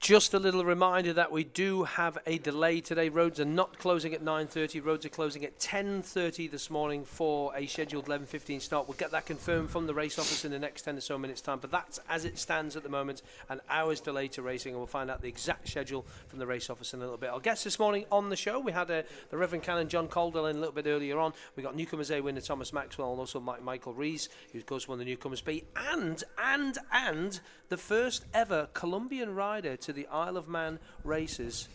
Just a little reminder that we do have a delay today. Roads are not closing at 9:30. Roads are closing at 10:30 this morning for a scheduled 11:15 start. We'll get that confirmed from the race office in the next 10 or so minutes' time. But that's as it stands at the moment, an hour's delay to racing, and we'll find out the exact schedule from the race office in a little bit. Our guests this morning on the show, we had the Reverend Canon John Caldwell in a little bit earlier on. We got newcomers A winner Thomas Maxwell and also Michael Rees, who of course won the newcomers B, and the first ever Colombian rider to the Isle of Man races.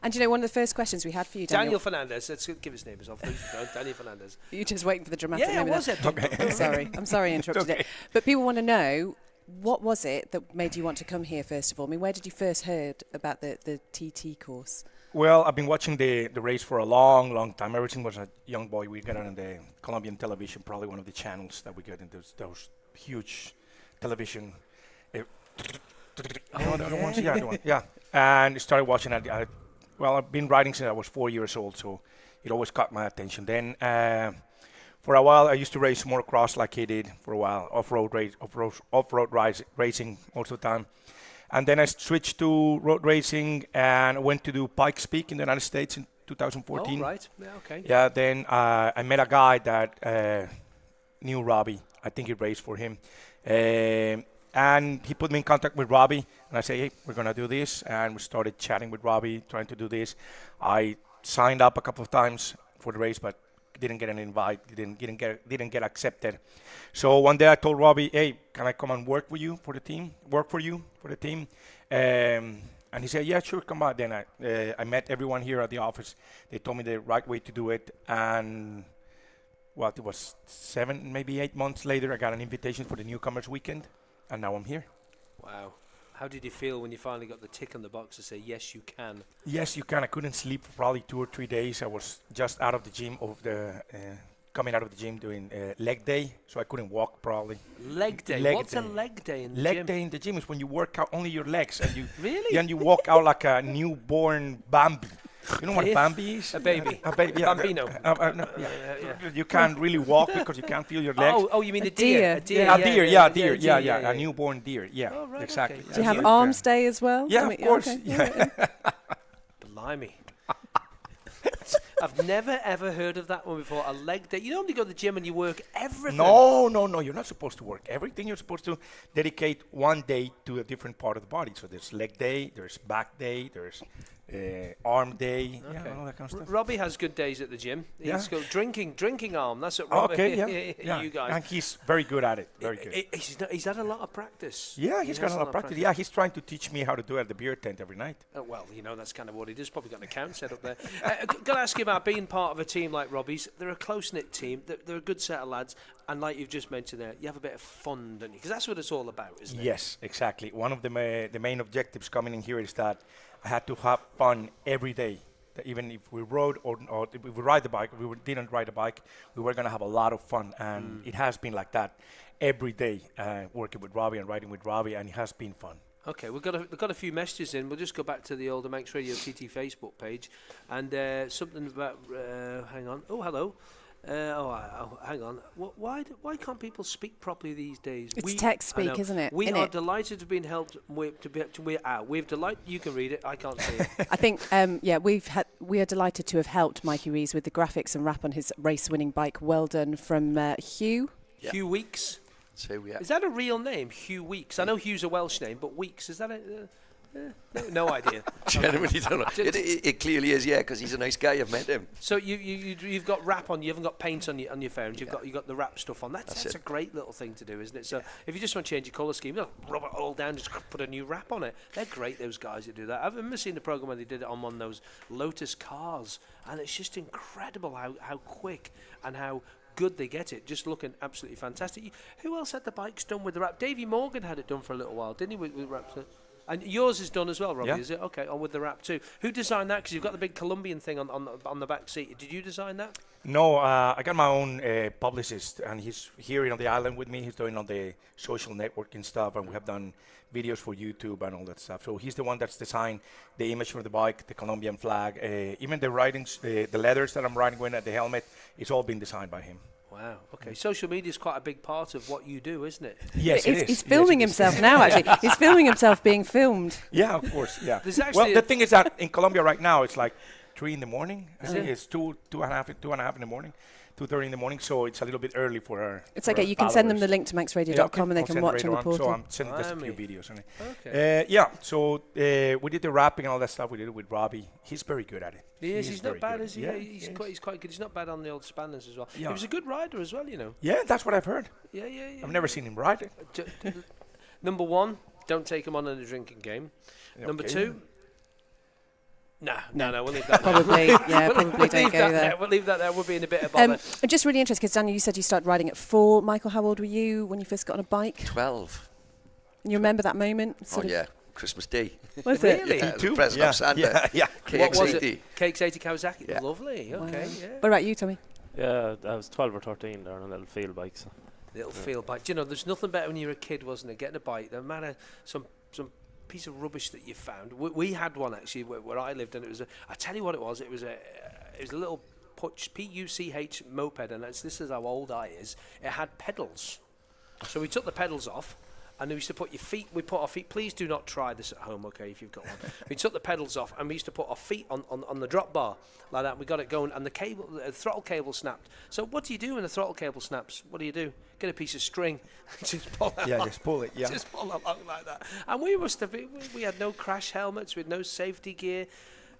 And you know, one of the first questions we had for you, Daniel Fernadez. Let's give his name as well, please. No, Daniel Fernadez. You're just waiting for the dramatic name. moment. Was it? Okay. I'm sorry I interrupted it. But people want to know, what was it that made you want to come here, first of all? I mean, where did you first heard about the TT course? Well, I've been watching the race for a long time. Ever since I was a young boy, we got it on the Colombian television, probably one of the channels that we get in those huge television. Yeah. And started watching it. I've been riding since I was 4 years old, so it always caught my attention. Then, for a while, I used to race motocross like he did for a while, off-road racing most of the time. And then I switched to road racing and went to do Pikes Peak in the United States in 2014. Oh, right. Yeah, okay. Yeah, then I met a guy that knew Robbie. I think he raced for him. And he put me in contact with Robbie, and I said, hey, we're going to do this. And we started chatting with Robbie, trying to do this. I signed up a couple of times for the race, but didn't get an invite, didn't get accepted. So one day I told Robbie, hey, can I come and work for you for the team? And he said, yeah, sure, come on. Then I met everyone here at the office. They told me the right way to do it. And it was 7, maybe 8 months later, I got an invitation for the Newcomers Weekend. And now I'm here. Wow. How did you feel when you finally got the tick on the box to say, yes, you can? Yes, you can. I couldn't sleep for probably 2 or 3 days. I was just out of the gym, coming out of the gym doing leg day, so I couldn't walk probably. Leg day? What's a leg day in the gym? Leg day in the gym is when you work out only your legs. And you really? And you walk out like a newborn Bambi. You know what a Bambi is? A baby. Yeah. Bambino. No, yeah. You can't really walk because you can't feel your legs. Oh, you mean a deer? A deer. Yeah. A newborn deer. Yeah, oh, right, exactly. Okay. Do you have arms day as well? Yeah, of course. Okay. Yeah. Blimey. I've never ever heard of that one before. A leg day. You normally go to the gym and you work everything. No. You're not supposed to work everything. You're supposed to dedicate one day to a different part of the body. So there's leg day, there's back day, there's arm day, all that kind of stuff. Robbie has good days at the gym. He's got drinking arm. That's what Robbie. Okay, you guys. And he's very good at it. Very good. He's had a lot of practice. Yeah, he's got a lot of practice. Yeah, he's trying to teach me how to do it at the beer tent every night. Well, that's kind of what he does. Probably got an account set up there. Got to ask you about being part of a team like Robbie's. They're a close-knit team. They're a good set of lads. And like you've just mentioned there, you have a bit of fun, don't you? Because that's what it's all about, isn't it? Yes, exactly. One of the main objectives coming in here is that I had to have fun every day. That even if we rode or if we ride the bike, didn't ride a bike, we were going to have a lot of fun. And it has been like that every day, working with Robbie and riding with Robbie, and it has been fun. Okay, we've got a few messages in. We'll just go back to the old MX Radio TT Facebook page. And something about, hang on. Oh, hello. Hang on. Why can't people speak properly these days? It's text speak, isn't it? We are delighted to have been helped. We're delighted. You can read it. I can't see it. I think, we are delighted to have helped Mikey Rees with the graphics and wrap on his race-winning bike. Well done from Hugh. Yep. Hugh Weeks. So Is that a real name, Hugh Weeks? I know Hugh's a Welsh name, but Weeks, is that a... no idea. Genuinely don't know. It clearly is, yeah, because he's a nice guy. I've met him. So you've got wrap on. You haven't got paint on your phones. You've got the wrap stuff on. That's a great little thing to do, isn't it? So if you just want to change your colour scheme, rub it all down, just put a new wrap on it. They're great, those guys that do that. I've remember seeing the program where they did it on one of those Lotus cars, and it's just incredible how quick and how good they get it. Just looking absolutely fantastic. Who else had the bikes done with the wrap? Davey Morgan had it done for a little while, didn't he? With wraps. And yours is done as well, Robbie, is it? Okay, on with the wrap too. Who designed that? Because you've got the big Colombian thing on the back seat. Did you design that? No, I got my own publicist, and he's here on the island with me. He's doing all the social networking stuff, and we have done videos for YouTube and all that stuff. So he's the one that's designed the image for the bike, the Colombian flag, even the ridings, the leathers that I'm riding with, the helmet. It's all been designed by him. Wow. Okay. Social media is quite a big part of what you do, isn't it? Yes, it is. He's filming himself now, actually. He's filming himself being filmed. Yeah, of course. Yeah. There's actually Well, the thing is that in Colombia right now, it's like 3 in the morning. I Is think it? it's two and a half in the morning, 2:30 in the morning. So it's a little bit early for our. It's for okay. our You can send them the followers. link to maxradio.com Yeah, okay. and they I'll can send watch on later the portal. So I'm sending just a few Blimey. videos. Okay. Yeah. So we did the rapping and all that stuff. We did it with Robbie. He's very good at it. He's not very bad, good. is he? Yeah, He's quite good. He's not bad on the old spanners as well. Yeah. He was a good rider as well, you know. Yeah, that's what I've heard. Yeah. I've never seen him ride it. Number 1, don't take him on in a drinking game. Number Okay. 2, no, we'll leave that there. Probably, yeah, We'll probably don't leave go that there. We'll leave that there. We'll be in a bit of bother. I'm just really interested because Daniel, you said you started riding at 4. Michael, how old were you when you first got on a bike? 12. And you remember that moment? Oh, Sort of- yeah. Christmas Day. Was it? Really? Yeah, Too? the present Yeah, of Santa. yeah. What was KX80. it? KX80 Kawasaki. Yeah. Lovely. Okay. Wow. Yeah. What about you, Tommy? Yeah, I was 12 or 13 there on a little field bike. So. Little field bike. Do you know, there's nothing better when you're a kid, wasn't it? Getting a bike. No matter some piece of rubbish that you found. We had one actually where I lived, and it was I tell you what it was. It was a little Puch moped, and this is how old I is. It had pedals, so we took the pedals off. And we used to put we put our feet, please do not try this at home, okay, if you've got one. We took the pedals off and we used to put our feet on the drop bar like that. We got it going and the throttle cable snapped. So what do you do when the throttle cable snaps? What do you do? Get a piece of string, just pull it Yeah, along. just pull it. Yeah. Just pull along like that. And we must have been, we had no crash helmets, we had no safety gear.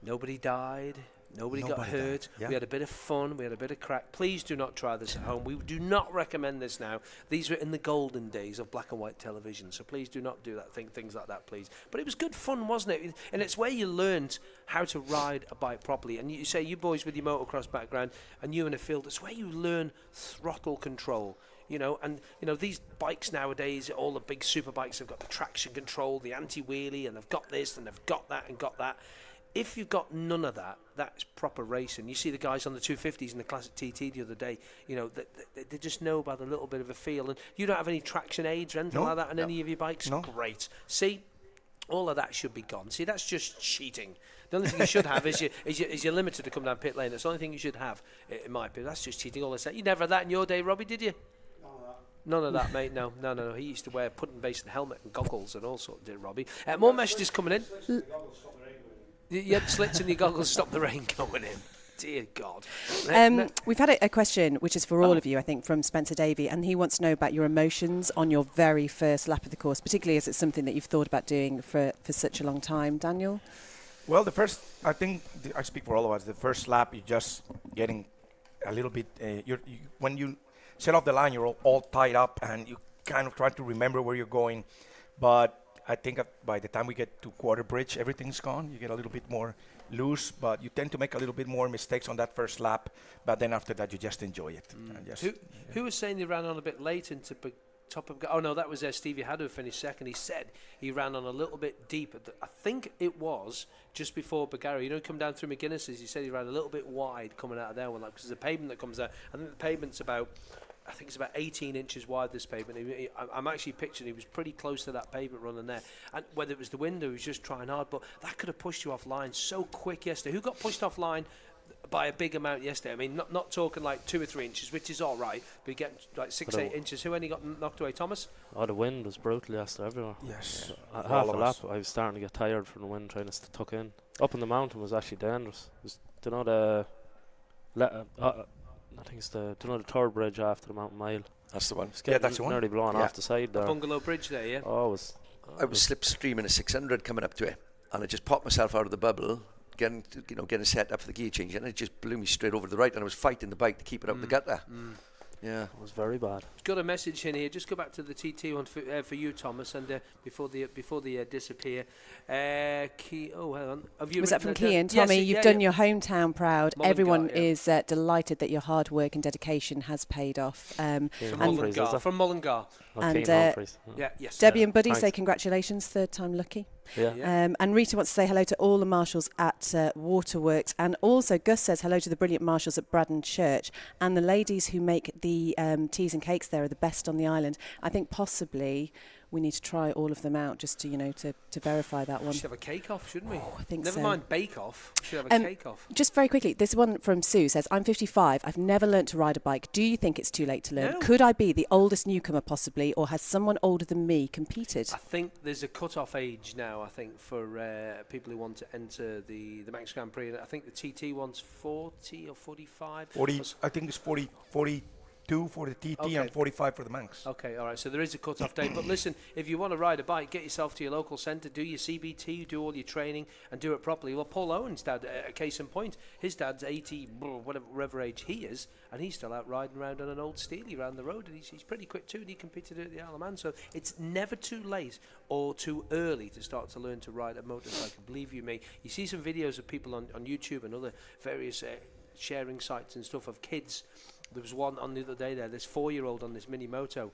Nobody died. Nobody got Nobody hurt. died, yeah. We had a bit of fun. We had a bit of crack. Please do not try this at home. We do not recommend this now. These were in the golden days of black and white television, so please do not do that. Things like that, please. But it was good fun, wasn't it? And it's where you learned how to ride a bike properly. And you say, you boys with your motocross background, and you in a field, it's where you learn throttle control. You know, and you know these bikes nowadays, all the big super bikes have got the traction control, the anti-wheelie, and they've got this and they've got that and got that. If you've got none of that, that's proper racing. You see the guys on the 250s in the Classic TT the other day, you know, they just know about a little bit of a feel. And you don't have any traction aids or anything like that on any of your bikes? No. Great. See, all of that should be gone. See, that's just cheating. The only thing you should have is you're limited to come down pit lane. That's the only thing you should have, in my opinion. That's just cheating. All this. You never had that in your day, Robbie, did you? None of that, mate. No. He used to wear pudding-based helmet and goggles and all sorts. Did Robbie? More messages coming in. You had slits in your goggles to stop the rain going in. Dear God. We've had a question, which is for all of you, I think, from Spencer Davey, and he wants to know about your emotions on your very first lap of the course, particularly as it's something that you've thought about doing for such a long time. Daniel? Well, I think I speak for all of us. The first lap, you're just getting a little bit. When you set off the line, you're all tied up, and you kind of try to remember where you're going. But I think by the time we get to Quarter Bridge, everything's gone. You get a little bit more loose, but you tend to make a little bit more mistakes on that first lap. But then after that, you just enjoy it. Who was saying he ran on a bit late into top of? Oh no, that was Stevie Haddo finished second. He said he ran on a little bit deep. I think it was just before Bagara. You know, come down through McGuinness's. He said he ran a little bit wide coming out of there one lap because the pavement that comes out. I think the pavement's about 18 inches wide, this pavement. I'm actually picturing he was pretty close to that pavement running there. And whether it was the wind or he was just trying hard, but that could have pushed you off line so quick yesterday. Who got pushed off line by a big amount yesterday? I mean, not talking like 2 or 3 inches, which is all right, but you get like 6-8 inches. Who only got knocked away? Thomas? Oh, the wind was brutal yesterday everywhere. Yes. At half a lap, I was starting to get tired from the wind trying to tuck in. Up in the mountain was actually dangerous. Do you know I think it's the third bridge after the mountain mile. That's the one. Yeah, that's the one. Nearly blown off the side there. Bungalow Bridge there, yeah? Oh, it was. I was slipstreaming a 600 coming up to it, and I just popped myself out of the bubble, getting set up for the gear change, and it just blew me straight over to the right, and I was fighting the bike to keep it out of the gutter. Yeah, It was very bad. Got a message in here. Just go back to the TT one for you, Thomas, and before they disappear. Hang on. Was that from Kean? Tommy, you've done your hometown proud. Mullingar, Everyone yeah. is delighted that your hard work and dedication has paid off. From Mullingar. And, Humphreys. Yeah, yes. Debbie and Buddy Thanks. say congratulations, third time lucky. Yeah. And Rita wants to say hello to all the marshals at Waterworks, and also Gus says hello to the brilliant marshals at Braddon Church, and the ladies who make the teas and cakes there are the best on the island. I think possibly we need to try all of them out just to, to verify that We one. should have a cake off, shouldn't we? I think Never so. mind bake off. We should have a cake off. Just very quickly, this one from Sue says, I'm 55. I've never learnt to ride a bike. Do you think it's too late to learn? No. Could I be the oldest newcomer possibly, or has someone older than me competed? I think there's a cut-off age now, I think, for people who want to enter the Manx Grand Prix. And I think the TT one's 40 or 45. 40. I think it's 42 for the TT Okay. and 45 for the Manx. Okay, all right. So there is a cut-off date. But listen, if you want to ride a bike, get yourself to your local centre, do your CBT, do all your training, and do it properly. Well, Paul Owen's dad, a case in point, his dad's 80, whatever age he is, and he's still out riding around on an old Steely around the road, and he's pretty quick too, and he competed at the Isle of Man. So it's never too late or too early to start to learn to ride a motorcycle. Believe you me. You see some videos of people on YouTube and other various sharing sites and stuff of kids. There was one on the other day there, this 4-year-old on this mini moto.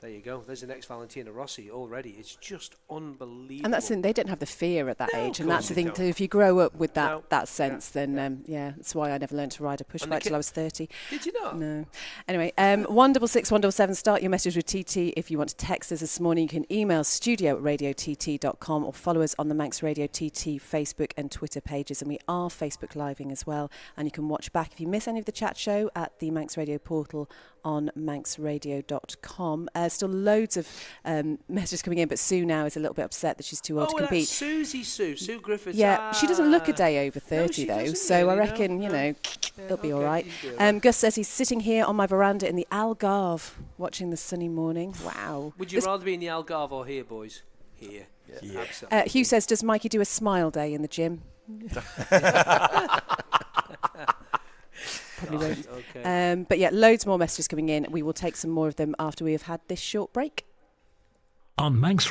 There you go. There's the next Valentina Rossi already. It's just unbelievable. And that's the thing, they don't have the fear at that No, age, of and course that's the they thing. don't. Too, if you grow up with that No. that sense, then that's why I never learned to ride a push And the bike till I was 30. Did you not? No. Anyway, 166-177. Start your message with TT. If you want to text us this morning, you can email studio@radiott.com or follow us on the Manx Radio TT Facebook and Twitter pages. And we are Facebook Living as well. And you can watch back if you miss any of the chat show at the Manx Radio portal on manxradio.com. Still loads of messages coming in, but Sue now is a little bit upset that she's too old to that's compete. Sue Griffiths. Yeah, she doesn't look a day over 30 she though, doesn't so I really, reckon, no. it'll be all okay, right. you'll be all right. Gus says he's sitting here on my veranda in the Algarve watching the sunny morning. Wow. Would you rather be in the Algarve or here, boys? Here. Yeah. Absolutely. Hugh says, does Mikey do a smile day in the gym? Probably won't. Okay. But yeah, loads more messages coming in. We will take some more of them after we have had this short break. On Manx